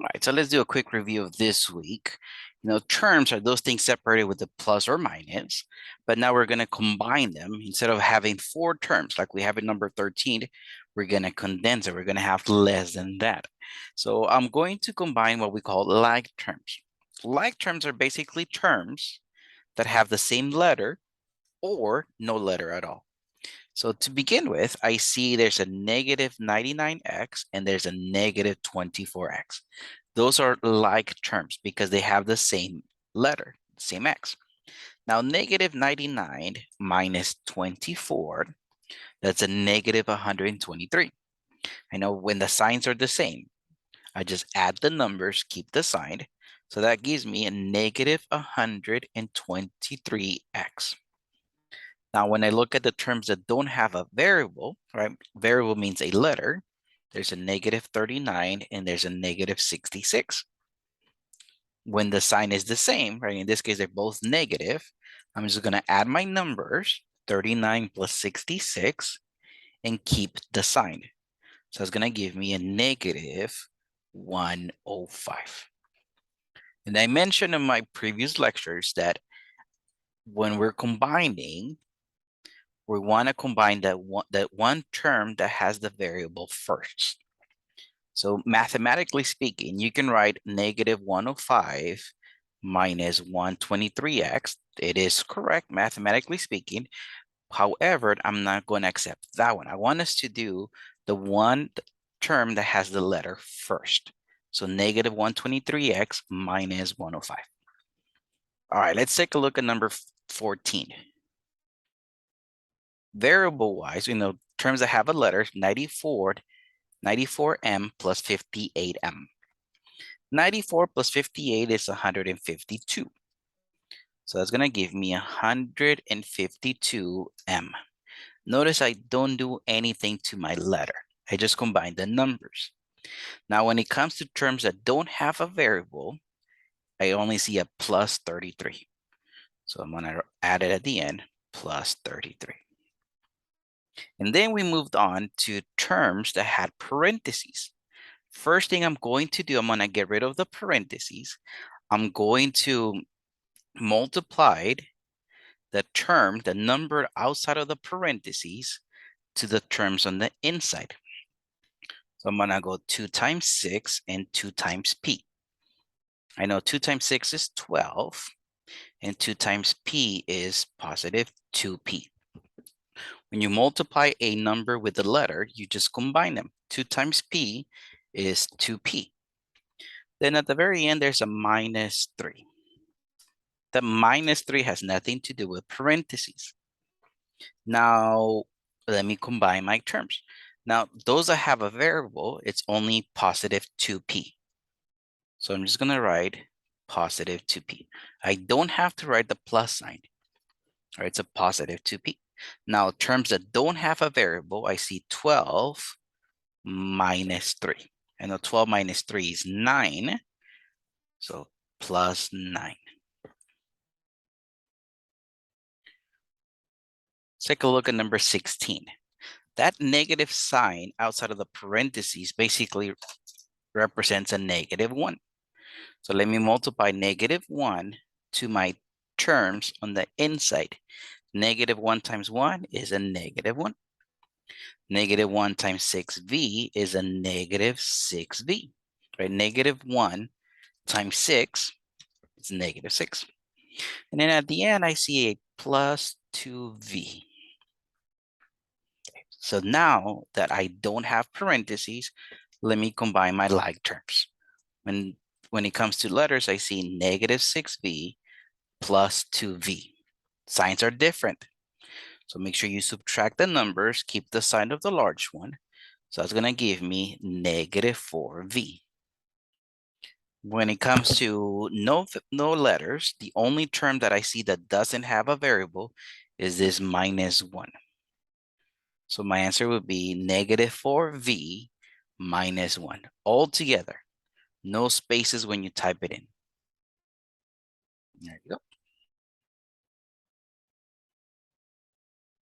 All right, so let's do a quick review of this week. Terms are those things separated with a plus or minus, but now we're going to combine them. Instead of having four terms like we have in number 13, we're going to condense it. We're going to have less than that. So I'm going to combine what we call like terms. Like terms are basically terms that have the same letter or no letter at all. So to begin with, I see there's a negative 99x and there's a negative 24x. Those are like terms because they have the same letter, same x. Now, negative 99 minus 24, that's a negative 123. I know when the signs are the same, I just add the numbers, keep the sign. So that gives me a negative 123x. Now, when I look at the terms that don't have a variable, right? Variable means a letter. There's a negative 39 and there's a negative 66. When the sign is the same, right? In this case, they're both negative. I'm just going to add my numbers, 39 plus 66, and keep the sign. So it's going to give me a negative 105. And I mentioned in my previous lectures that when we're combining, we want to combine that one term that has the variable first. So mathematically speaking, you can write negative 105 minus 123x. It is correct, mathematically speaking. However, I'm not going to accept that one. I want us to do the one term that has the letter first. So negative 123x minus 105. All right, let's take a look at number 14. Variable-wise, terms that have a letter, 94m plus 58m. 94 plus 58 is 152. So that's going to give me 152m. Notice I don't do anything to my letter. I just combine the numbers. Now, when it comes to terms that don't have a variable, I only see a plus 33. So I'm going to add it at the end, plus 33. And then we moved on to terms that had parentheses. First thing I'm going to do, I'm going to get rid of the parentheses. I'm going to multiply the term, the number outside of the parentheses, to the terms on the inside. So I'm going to go 2 times 6 and 2 times p. I know 2 times 6 is 12, and 2 times p is positive 2p. When you multiply a number with a letter, you just combine them. 2 times p is 2p. Then at the very end, there's a minus 3. The minus 3 has nothing to do with parentheses. Now, let me combine my terms. Now, those that have a variable, it's only positive 2p. So I'm just going to write positive 2p. I don't have to write the plus sign. All right, it's a positive 2p. Now, terms that don't have a variable, I see 12 minus 3. And the 12 minus 3 is 9. So plus 9. Let's take a look at number 16. That negative sign outside of the parentheses basically represents a negative 1. So let me multiply negative 1 to my terms on the inside. Negative 1 times 1 is a negative 1. Negative 1 times 6v is a negative 6v. Right? Negative 1 times 6 is negative 6. And then at the end, I see a plus 2v. So now that I don't have parentheses, let me combine my like terms. When it comes to letters, I see negative 6v plus 2v. Signs are different. So make sure you subtract the numbers, keep the sign of the large one. So that's going to give me negative 4v. When it comes to no letters, the only term that I see that doesn't have a variable is this minus 1. So my answer would be negative 4v minus 1. All together. No spaces when you type it in. There you go.